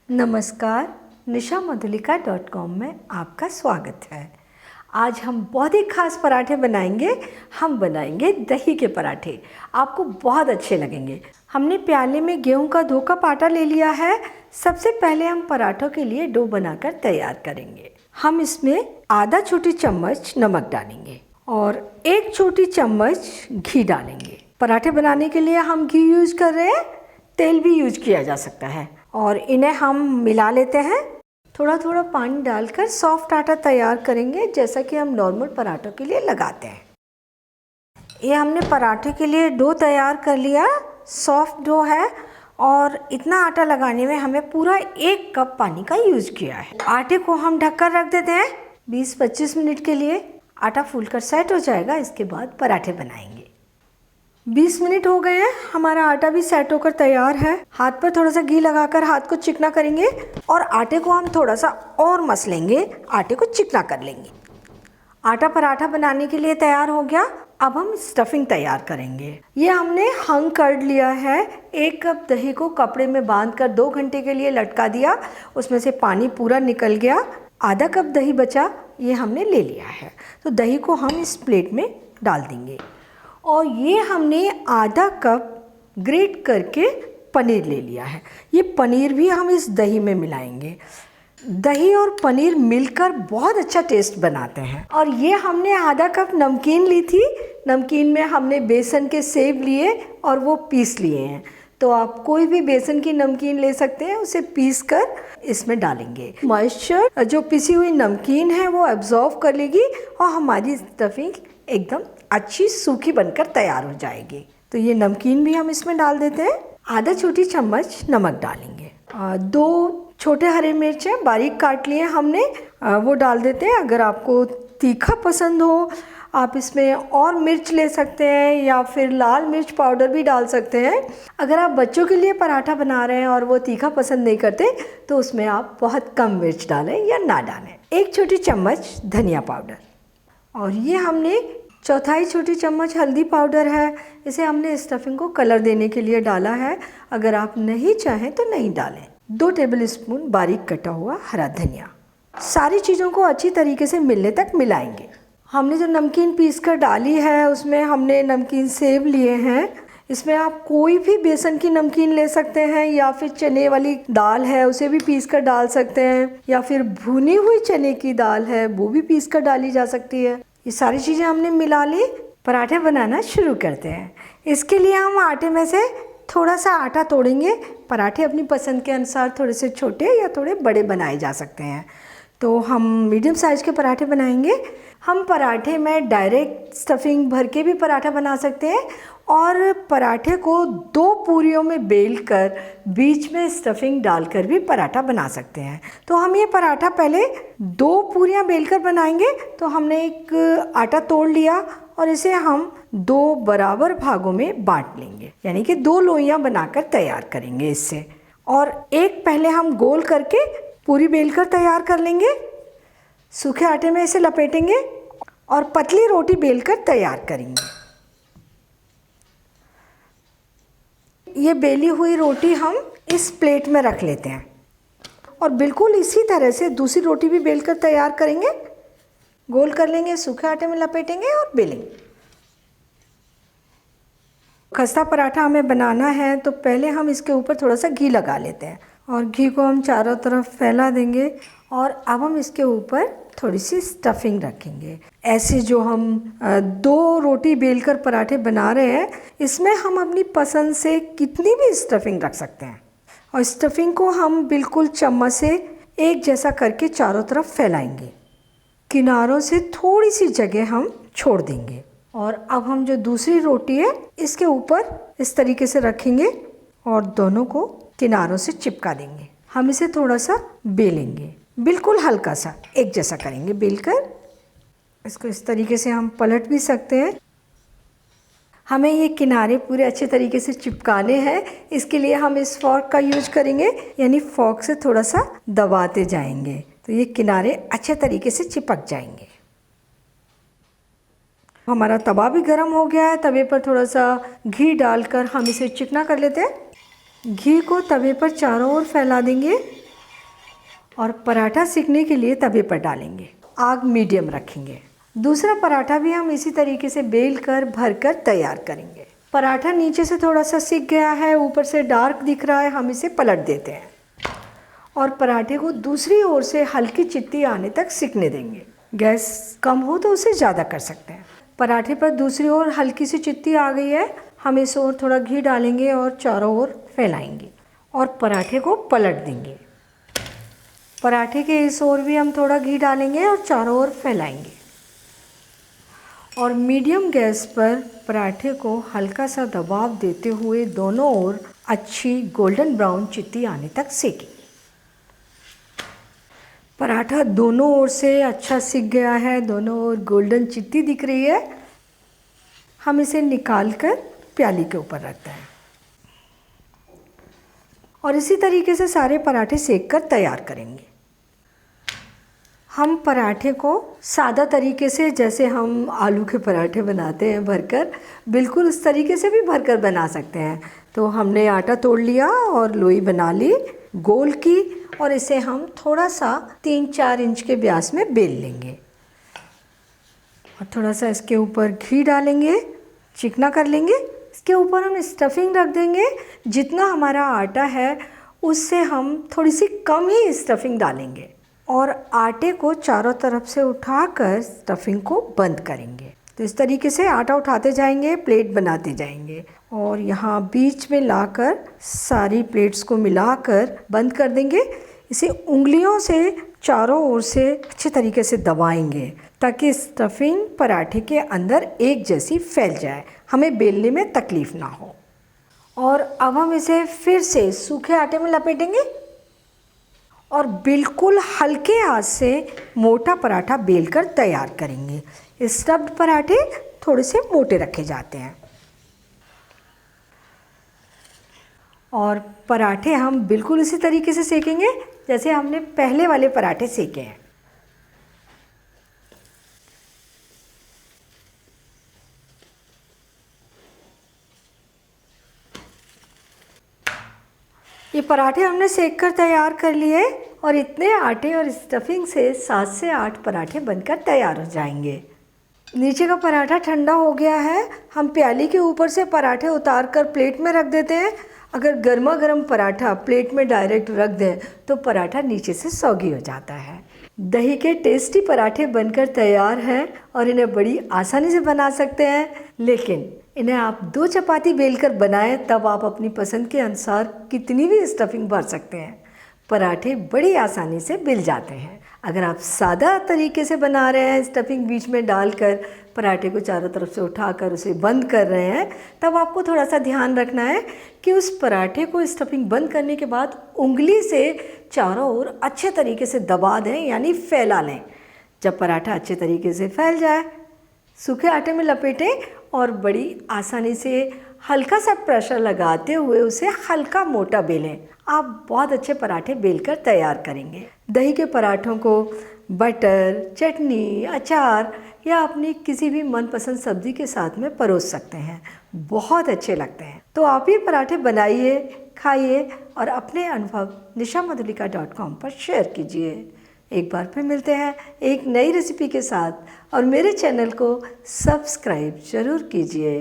नमस्कार, nishamodulika.com में आपका स्वागत है। आज हम बहुत ही खास पराठे बनाएंगे। हम बनाएंगे दही के पराठे, आपको बहुत अच्छे लगेंगे। हमने प्याले में गेहूं का 2 कप आटा ले लिया है। सबसे पहले हम पराठों के लिए डो बनाकर तैयार करेंगे। हम इसमें आधा छोटी चम्मच नमक डालेंगे और 1 छोटी चम्मच घी डालेंगे। पराठे बनाने के लिए हम घी यूज कर रहे हैं, तेल भी यूज किया जा सकता है। और इन्हें हम मिला लेते हैं। थोड़ा थोड़ा पानी डालकर सॉफ्ट आटा तैयार करेंगे, जैसा कि हम नॉर्मल पराठों के लिए लगाते हैं। ये हमने पराठे के लिए डो तैयार कर लिया, सॉफ्ट डो है। और इतना आटा लगाने में हमें पूरा 1 कप पानी का यूज किया है। आटे को हम ढककर रख देते हैं 20-25 मिनट के लिए। आटा फूलकर सेट हो जाएगा, इसके बाद पराठे बनाएंगे। 20 मिनट हो गए हैं, हमारा आटा भी सेट होकर तैयार है। हाथ पर थोड़ा सा घी लगाकर हाथ को चिकना करेंगे और आटे को हम थोड़ा सा और मसलेंगे, आटे को चिकना कर लेंगे। आटा पराठा बनाने के लिए तैयार हो गया। अब हम स्टफिंग तैयार करेंगे। ये हमने हंग कर लिया है। 1 कप दही को कपड़े में बांधकर 2 घंटे के लिए लटका दिया, उसमें से पानी पूरा निकल गया। आधा कप दही बचा, ये हमने ले लिया है। तो दही को हम इस प्लेट में डाल देंगे। और ये हमने आधा कप ग्रेट करके पनीर ले लिया है। ये पनीर भी हम इस दही में मिलाएंगे। दही और पनीर मिलकर बहुत अच्छा टेस्ट बनाते हैं। और ये हमने आधा कप नमकीन ली थी। नमकीन में हमने बेसन के सेव लिए और वो पीस लिए हैं। तो आप कोई भी बेसन की नमकीन ले सकते हैं, उसे पीस कर इसमें डालेंगे। मॉइस्चर जो पिसी हुई नमकीन है वो एब्जॉर्व कर लेगी और हमारी स्टफिंग एकदम अच्छी सूखी बनकर तैयार हो जाएगी। तो ये नमकीन भी हम इसमें डाल देते हैं। आधा छोटी चम्मच नमक डालेंगे। 2 छोटे हरे मिर्चें बारीक काट लिए हमने, वो डाल देते हैं। अगर आपको तीखा पसंद हो, आप इसमें और मिर्च ले सकते हैं या फिर लाल मिर्च पाउडर भी डाल सकते हैं। अगर आप बच्चों के लिए पराठा बना रहे हैं और वो तीखा पसंद नहीं करते, तो उसमें आप बहुत कम मिर्च डालें या ना डालें। 1 छोटी चम्मच धनिया पाउडर और ये हमने 1/4 छोटी चम्मच हल्दी पाउडर है। इसे हमने स्टफिंग को कलर देने के लिए डाला है। अगर आप नहीं चाहें तो नहीं डालें। 2 टेबलस्पून बारीक कटा हुआ हरा धनिया। सारी चीज़ों को अच्छी तरीके से मिलने तक मिलाएंगे। हमने जो नमकीन पीस कर डाली है, उसमें हमने नमकीन सेव लिए हैं। इसमें आप कोई भी बेसन की नमकीन ले सकते हैं या फिर चने वाली दाल है उसे भी पीस कर डाल सकते हैं, या फिर भुनी हुई चने की दाल है वो भी पीस कर डाली जा सकती है। ये सारी चीज़ें हमने मिला ली। पराठे बनाना शुरू करते हैं। इसके लिए हम आटे में से थोड़ा सा आटा तोड़ेंगे। पराठे अपनी पसंद के अनुसार थोड़े से छोटे या थोड़े बड़े बनाए जा सकते हैं। तो हम मीडियम साइज़ के पराठे बनाएंगे। हम पराठे में डायरेक्ट स्टफिंग भर के भी पराठा बना सकते हैं और पराठे को 2 पूरियों में बेलकर बीच में स्टफिंग डालकर भी पराठा बना सकते हैं। तो हम ये पराठा पहले 2 पूरियां बेलकर बनाएंगे। तो हमने एक आटा तोड़ लिया और इसे हम 2 बराबर भागों में बांट लेंगे, यानी कि 2 लोइयां बनाकर तैयार करेंगे इससे। और एक पहले हम गोल करके पूरी बेलकर तैयार कर लेंगे। सूखे आटे में इसे लपेटेंगे और पतली रोटी बेलकर तैयार करेंगे। ये बेली हुई रोटी हम इस प्लेट में रख लेते हैं और बिल्कुल इसी तरह से दूसरी रोटी भी बेलकर तैयार करेंगे। गोल कर लेंगे, सूखे आटे में लपेटेंगे और बेलेंगे। खस्ता पराठा हमें बनाना है तो पहले हम इसके ऊपर थोड़ा सा घी लगा लेते हैं और घी को हम चारों तरफ फैला देंगे। और अब हम इसके ऊपर थोड़ी सी स्टफिंग रखेंगे। ऐसे जो हम 2 रोटी बेलकर पराठे बना रहे हैं, इसमें हम अपनी पसंद से कितनी भी स्टफिंग रख सकते हैं। और स्टफिंग को हम बिल्कुल चम्मच से एक जैसा करके चारों तरफ फैलाएंगे। किनारों से थोड़ी सी जगह हम छोड़ देंगे। और अब हम जो दूसरी रोटी है इसके ऊपर इस तरीके से रखेंगे और दोनों को किनारों से चिपका देंगे। हम इसे थोड़ा सा बेलेंगे, बिल्कुल हल्का सा एक जैसा करेंगे बेलकर। इसको इस तरीके से हम पलट भी सकते हैं। हमें ये किनारे पूरे अच्छे तरीके से चिपकाने हैं। इसके लिए हम इस फॉर्क का यूज करेंगे, यानी फॉर्क से थोड़ा सा दबाते जाएंगे तो ये किनारे अच्छे तरीके से चिपक जाएंगे। हमारा तवा भी गर्म हो गया है। तवे पर थोड़ा सा घी डालकर हम इसे चिकना कर लेते हैं। घी को तवे पर चारों ओर फैला देंगे और पराठा सेकने के लिए तवे पर डालेंगे। आग मीडियम रखेंगे। दूसरा पराठा भी हम इसी तरीके से बेल कर भर कर तैयार करेंगे। पराठा नीचे से थोड़ा सा सिक गया है, ऊपर से डार्क दिख रहा है, हम इसे पलट देते हैं और पराठे को दूसरी ओर से हल्की चित्ती आने तक सिकने देंगे। गैस कम हो तो उसे ज़्यादा कर सकते हैं। पराठे पर दूसरी ओर हल्की सी चित्ती आ गई है, हम इस ओर थोड़ा घी डालेंगे और चारों ओर फैलाएंगे और पराठे को पलट देंगे। पराठे के इस ओर भी हम थोड़ा घी डालेंगे और चारों ओर फैलाएंगे और मीडियम गैस पर पराठे को हल्का सा दबाव देते हुए दोनों ओर अच्छी गोल्डन ब्राउन चित्ती आने तक सेकें। पराठा दोनों ओर से अच्छा सिक गया है, दोनों ओर गोल्डन चित्ती दिख रही है। हम इसे निकाल कर प्याली के ऊपर रखते हैं और इसी तरीके से सारे पराठे सेक कर तैयार करेंगे। हम पराठे को सादा तरीके से, जैसे हम आलू के पराठे बनाते हैं भरकर, बिल्कुल उस तरीके से भी भरकर बना सकते हैं। तो हमने आटा तोड़ लिया और लोई बना ली गोल की और इसे हम थोड़ा सा 3-4 इंच के व्यास में बेल लेंगे और थोड़ा सा इसके ऊपर घी डालेंगे, चिकना कर लेंगे। इसके ऊपर हम स्टफिंग रख देंगे। जितना हमारा आटा है उससे हम थोड़ी सी कम ही स्टफिंग डालेंगे और आटे को चारों तरफ से उठाकर स्टफिंग को बंद करेंगे। तो इस तरीके से आटा उठाते जाएंगे, प्लेट बनाते जाएंगे और यहाँ बीच में लाकर सारी प्लेट्स को मिलाकर बंद कर देंगे। इसे उंगलियों से चारों ओर से अच्छे तरीके से दबाएंगे ताकि स्टफिंग पराठे के अंदर एक जैसी फैल जाए, हमें बेलने में तकलीफ़ ना हो। और अब हम इसे फिर से सूखे आटे में लपेटेंगे और बिल्कुल हल्के आंच से मोटा पराठा बेलकर तैयार करेंगे। स्टफ्ड पराठे थोड़े से मोटे रखे जाते हैं और पराठे हम बिल्कुल इसी तरीके से सेकेंगे जैसे हमने पहले वाले पराठे सेके हैं। ये पराठे हमने सेक कर तैयार कर लिए और इतने आटे और स्टफिंग से 7 से 8 पराठे बनकर तैयार हो जाएंगे। नीचे का पराठा ठंडा हो गया है, हम प्याली के ऊपर से पराठे उतार कर प्लेट में रख देते हैं। अगर गर्मा गर्म पराठा प्लेट में डायरेक्ट रख दें तो पराठा नीचे से सौगी हो जाता है। दही के टेस्टी पराठे बनकर तैयार हैं और इन्हें बड़ी आसानी से बना सकते हैं, लेकिन इन्हें आप 2 चपाती बेलकर बनाएं तब आप अपनी पसंद के अनुसार कितनी भी स्टफिंग भर सकते हैं। पराठे बड़ी आसानी से बिल जाते हैं। अगर आप सादा तरीके से बना रहे हैं, स्टफिंग बीच में डालकर पराठे को चारों तरफ से उठाकर उसे बंद कर रहे हैं, तब आपको थोड़ा सा ध्यान रखना है कि उस पराठे को स्टफिंग बंद करने के बाद उंगली से चारों ओर अच्छे तरीके से दबा दें, यानी फैला लें। जब पराठा अच्छे तरीके से फैल जाए, सूखे आटे में लपेटें और बड़ी आसानी से हल्का सा प्रेशर लगाते हुए उसे हल्का मोटा बेलें। आप बहुत अच्छे पराठे बेलकर तैयार करेंगे। दही के पराठों को बटर, चटनी, अचार या अपनी किसी भी मनपसंद सब्ज़ी के साथ में परोस सकते हैं, बहुत अच्छे लगते हैं। तो आप ये पराठे बनाइए, खाइए और अपने अनुभव nishamadhulika.com पर शेयर कीजिए। एक बार फिर मिलते हैं एक नई रेसिपी के साथ और मेरे चैनल को सब्सक्राइब ज़रूर कीजिए।